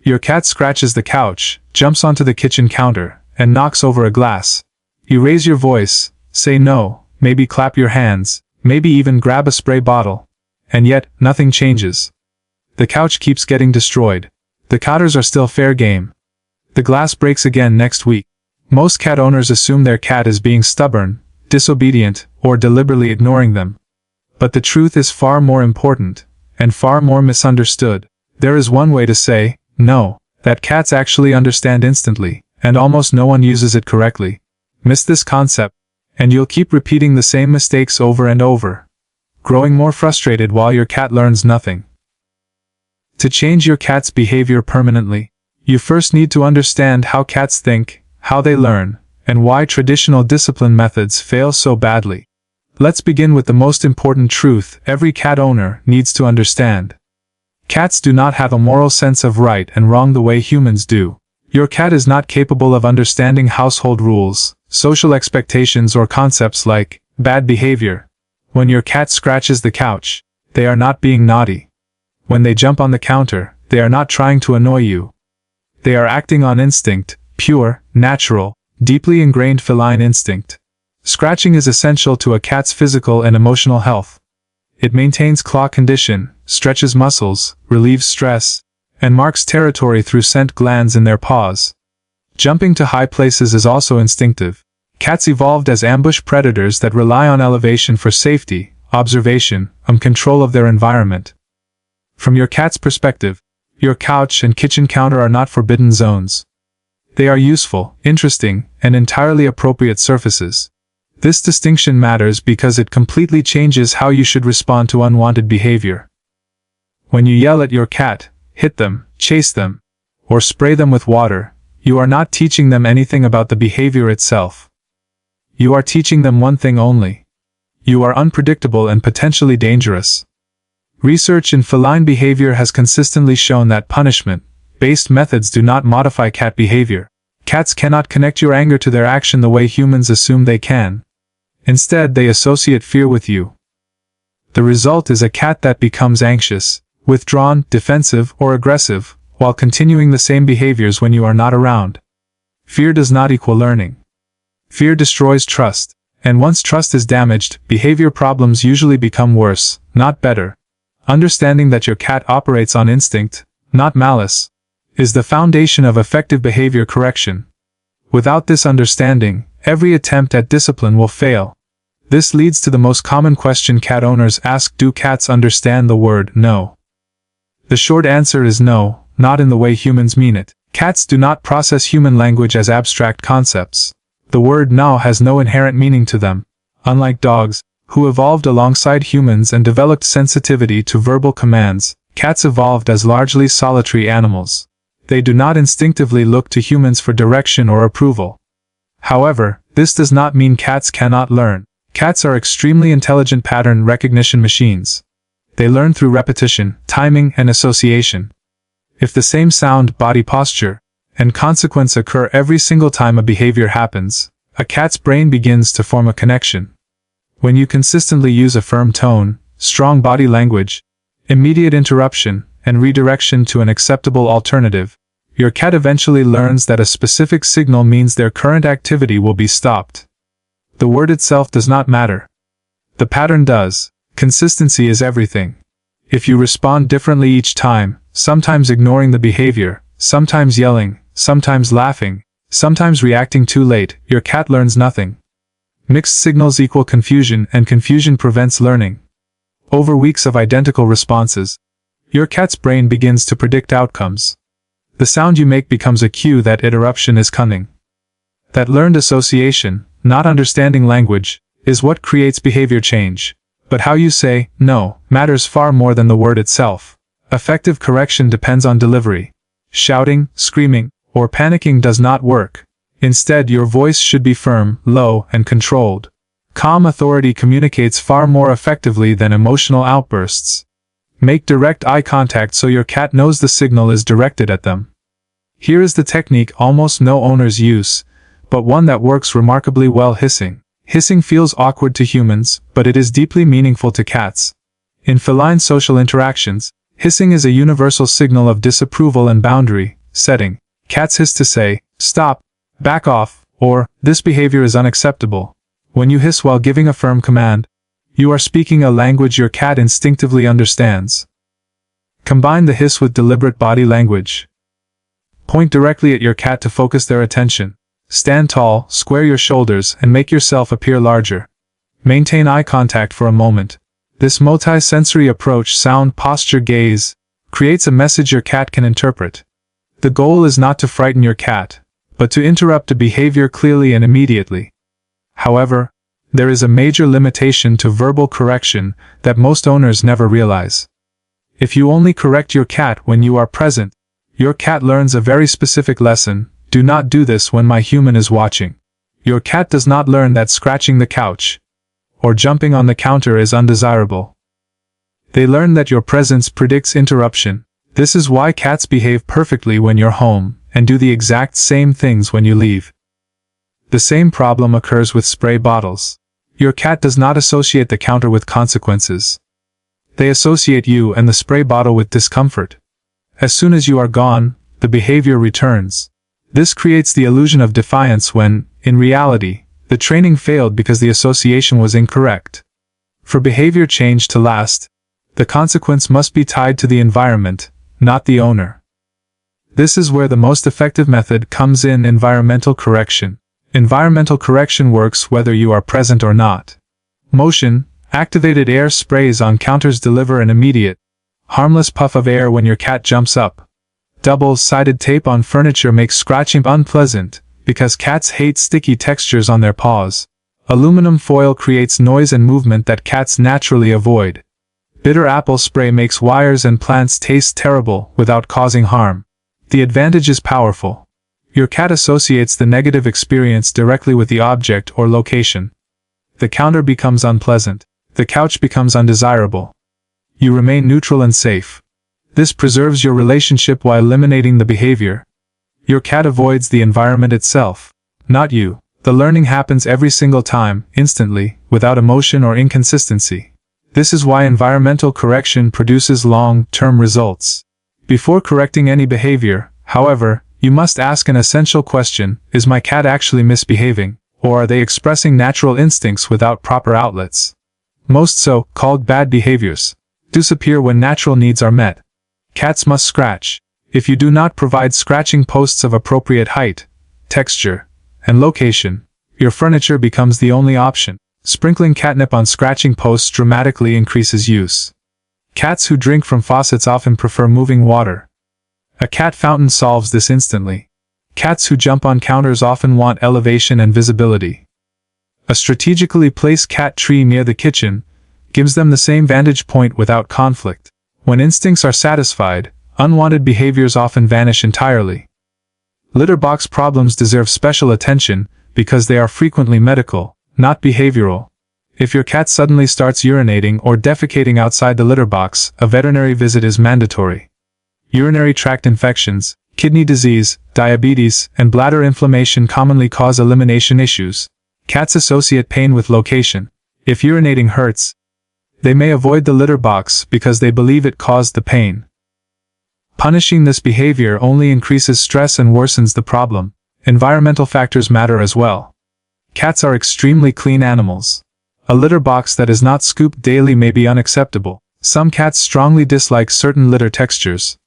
Your cat scratches the couch, jumps onto the kitchen counter, and knocks over a glass. You raise your voice, say no, maybe clap your hands, maybe even grab a spray bottle. And yet, nothing changes. The couch keeps getting destroyed. The counters are still fair game. The glass breaks again next week. Most cat owners assume their cat is being stubborn, disobedient, or deliberately ignoring them. But the truth is far more important, and far more misunderstood. There is one way to say, no, that cats actually understand instantly, and almost no one uses it correctly. Miss this concept, and you'll keep repeating the same mistakes over and over, growing more frustrated while your cat learns nothing. To change your cat's behavior permanently, you first need to understand how cats think, how they learn, and why traditional discipline methods fail so badly. Let's begin with the most important truth every cat owner needs to understand. Cats do not have a moral sense of right and wrong the way humans do. Your cat is not capable of understanding household rules, social expectations, or concepts like bad behavior. When your cat scratches the couch, they are not being naughty. When they jump on the counter, they are not trying to annoy you. They are acting on instinct, pure, natural, deeply ingrained feline instinct. Scratching is essential to a cat's physical and emotional health. It maintains claw condition, stretches muscles, relieves stress, and marks territory through scent glands in their paws. Jumping to high places is also instinctive. Cats evolved as ambush predators that rely on elevation for safety, observation, and control of their environment. From your cat's perspective, your couch and kitchen counter are not forbidden zones. They are useful, interesting, and entirely appropriate surfaces. This distinction matters because it completely changes how you should respond to unwanted behavior. When you yell at your cat, hit them, chase them, or spray them with water, you are not teaching them anything about the behavior itself. You are teaching them one thing only. You are unpredictable and potentially dangerous. Research in feline behavior has consistently shown that punishment-based methods do not modify cat behavior. Cats cannot connect your anger to their action the way humans assume they can. Instead, they associate fear with you. The result is a cat that becomes anxious, withdrawn, defensive, or aggressive, while continuing the same behaviors when you are not around. Fear does not equal learning. Fear destroys trust, and once trust is damaged, behavior problems usually become worse, not better. Understanding that your cat operates on instinct, not malice, is the foundation of effective behavior correction. Without this understanding, every attempt at discipline will fail. This leads to the most common question cat owners ask: do cats understand the word no? The short answer is no, not in the way humans mean it. Cats do not process human language as abstract concepts. The word no has no inherent meaning to them. Unlike dogs, who evolved alongside humans and developed sensitivity to verbal commands, cats evolved as largely solitary animals. They do not instinctively look to humans for direction or approval. However, this does not mean cats cannot learn. Cats are extremely intelligent pattern recognition machines. They learn through repetition, timing, and association. If the same sound, body posture, and consequence occur every single time a behavior happens, a cat's brain begins to form a connection. When you consistently use a firm tone, strong body language, immediate interruption, and redirection to an acceptable alternative, your cat eventually learns that a specific signal means their current activity will be stopped. The word itself does not matter. The pattern does. Consistency is everything. If you respond differently each time, sometimes ignoring the behavior, sometimes yelling, sometimes laughing, sometimes reacting too late, your cat learns nothing. Mixed signals equal confusion, and confusion prevents learning. Over weeks of identical responses, your cat's brain begins to predict outcomes. The sound you make becomes a cue that interruption is coming. That learned association, not understanding language, is what creates behavior change. But how you say no matters far more than the word itself. Effective correction depends on delivery. Shouting, screaming, or panicking does not work. Instead, your voice should be firm, low, and controlled. Calm authority communicates far more effectively than emotional outbursts. Make direct eye contact so your cat knows the signal is directed at them. Here is the technique almost no owners use, but one that works remarkably well: hissing. Hissing feels awkward to humans, but it is deeply meaningful to cats. In feline social interactions, Hissing is a universal signal of disapproval and boundary setting. Cats hiss to say, "Stop, back off," or, "This behavior is unacceptable." When you hiss while giving a firm command, you are speaking a language your cat instinctively understands. Combine the hiss with deliberate body language. Point directly at your cat to focus their attention. Stand tall, square your shoulders, and make yourself appear larger. Maintain eye contact for a moment. This multi-sensory approach, sound, posture, gaze, creates a message your cat can interpret. The goal is not to frighten your cat, but to interrupt a behavior clearly and immediately. However, there is a major limitation to verbal correction that most owners never realize. If you only correct your cat when you are present, your cat learns a very specific lesson: do not do this when my human is watching. Your cat does not learn that scratching the couch or jumping on the counter is undesirable. They learn that your presence predicts interruption. This is why cats behave perfectly when you're home and do the exact same things when you leave. The same problem occurs with spray bottles. Your cat does not associate the counter with consequences. They associate you and the spray bottle with discomfort. As soon as you are gone, the behavior returns. This creates the illusion of defiance when, in reality, the training failed because the association was incorrect. For behavior change to last, the consequence must be tied to the environment, not the owner. This is where the most effective method comes in: environmental correction. Environmental correction works whether you are present or not. Motion, activated air sprays on counters deliver an immediate, harmless puff of air when your cat jumps up. Double-sided tape on furniture makes scratching unpleasant, because cats hate sticky textures on their paws. Aluminum foil creates noise and movement that cats naturally avoid. Bitter apple spray makes wires and plants taste terrible without causing harm. The advantage is powerful. Your cat associates the negative experience directly with the object or location. The counter becomes unpleasant. The couch becomes undesirable. You remain neutral and safe. This preserves your relationship while eliminating the behavior. Your cat avoids the environment itself, not you. The learning happens every single time, instantly, without emotion or inconsistency. This is why environmental correction produces long-term results. Before correcting any behavior, however, you must ask an essential question: is my cat actually misbehaving, or are they expressing natural instincts without proper outlets? Most so-called bad behaviors disappear when natural needs are met. Cats must scratch. If you do not provide scratching posts of appropriate height, texture, and location, your furniture becomes the only option. Sprinkling catnip on scratching posts dramatically increases use. Cats who drink from faucets often prefer moving water. A cat fountain solves this instantly. Cats who jump on counters often want elevation and visibility. A strategically placed cat tree near the kitchen gives them the same vantage point without conflict. When instincts are satisfied, unwanted behaviors often vanish entirely. Litter box problems deserve special attention because they are frequently medical, not behavioral. If your cat suddenly starts urinating or defecating outside the litter box, a veterinary visit is mandatory. Urinary tract infections, kidney disease, diabetes, and bladder inflammation commonly cause elimination issues. Cats associate pain with location. If urinating hurts, they may avoid the litter box because they believe it caused the pain. Punishing this behavior only increases stress and worsens the problem. Environmental factors matter as well. Cats are extremely clean animals. A litter box that is not scooped daily may be unacceptable. Some cats strongly dislike certain litter textures.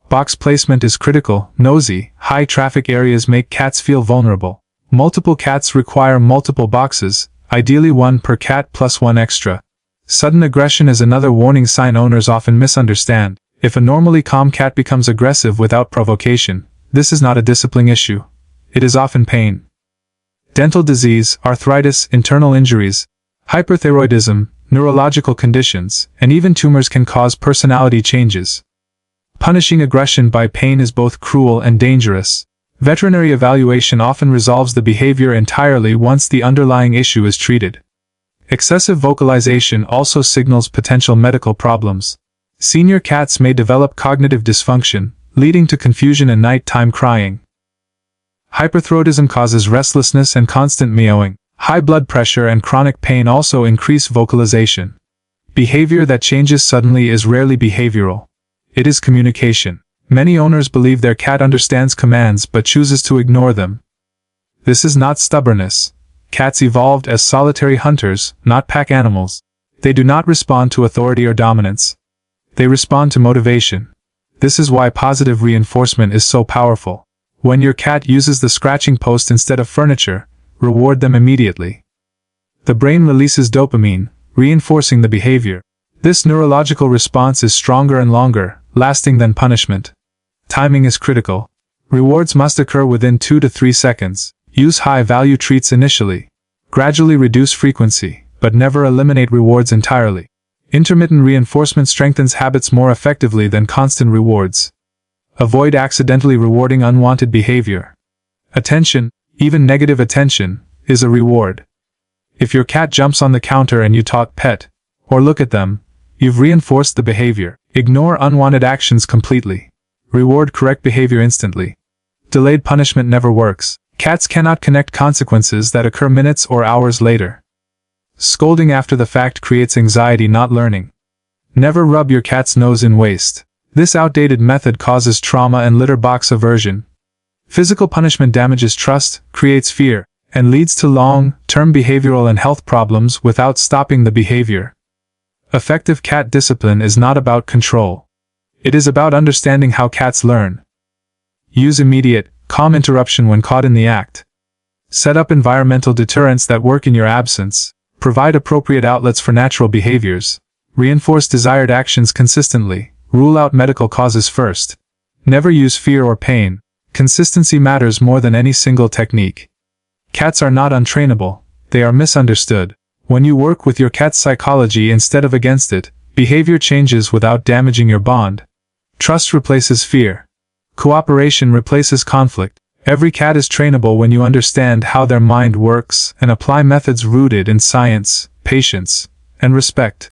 Box placement is critical. Nosy, high-traffic areas make cats feel vulnerable. Multiple cats require multiple boxes, ideally one per cat plus one extra. Sudden aggression is another warning sign owners often misunderstand. If a normally calm cat becomes aggressive without provocation, this is not a discipline issue. It is often pain. Dental disease, arthritis, internal injuries, hyperthyroidism, neurological conditions, and even tumors can cause personality changes. Punishing aggression by pain is both cruel and dangerous. Veterinary evaluation often resolves the behavior entirely once the underlying issue is treated. Excessive vocalization also signals potential medical problems. Senior cats may develop cognitive dysfunction, leading to confusion and nighttime crying. Hyperthyroidism causes restlessness and constant meowing. High blood pressure and chronic pain also increase vocalization. Behavior that changes suddenly is rarely behavioral. It is communication. Many owners believe their cat understands commands but chooses to ignore them. This is not stubbornness. Cats evolved as solitary hunters, not pack animals. They do not respond to authority or dominance. They respond to motivation. This is why positive reinforcement is so powerful. When your cat uses the scratching post instead of furniture, reward them immediately. The brain releases dopamine, reinforcing the behavior. This neurological response is stronger and longer, lasting than punishment. Timing is critical. Rewards must occur within 2 to 3 seconds. Use high-value treats initially. Gradually reduce frequency, but never eliminate rewards entirely. Intermittent reinforcement strengthens habits more effectively than constant rewards. Avoid accidentally rewarding unwanted behavior. Attention, even negative attention, is a reward. If your cat jumps on the counter and you talk pet, or look at them, you've reinforced the behavior. Ignore unwanted actions completely. Reward correct behavior instantly. Delayed punishment never works. Cats cannot connect consequences that occur minutes or hours later. Scolding after the fact creates anxiety, not learning. Never rub your cat's nose in waste. This outdated method causes trauma and litter box aversion. Physical punishment damages trust, creates fear, and leads to long-term behavioral and health problems without stopping the behavior. Effective cat discipline is not about control. It is about understanding how cats learn. Use immediate, calm interruption when caught in the act. Set up environmental deterrents that work in your absence. Provide appropriate outlets for natural behaviors. Reinforce desired actions consistently. Rule out medical causes first. Never use fear or pain. Consistency matters more than any single technique. Cats are not untrainable, they are misunderstood. When you work with your cat's psychology instead of against it, behavior changes without damaging your bond. Trust replaces fear. Cooperation replaces conflict. Every cat is trainable when you understand how their mind works and apply methods rooted in science, patience, and respect.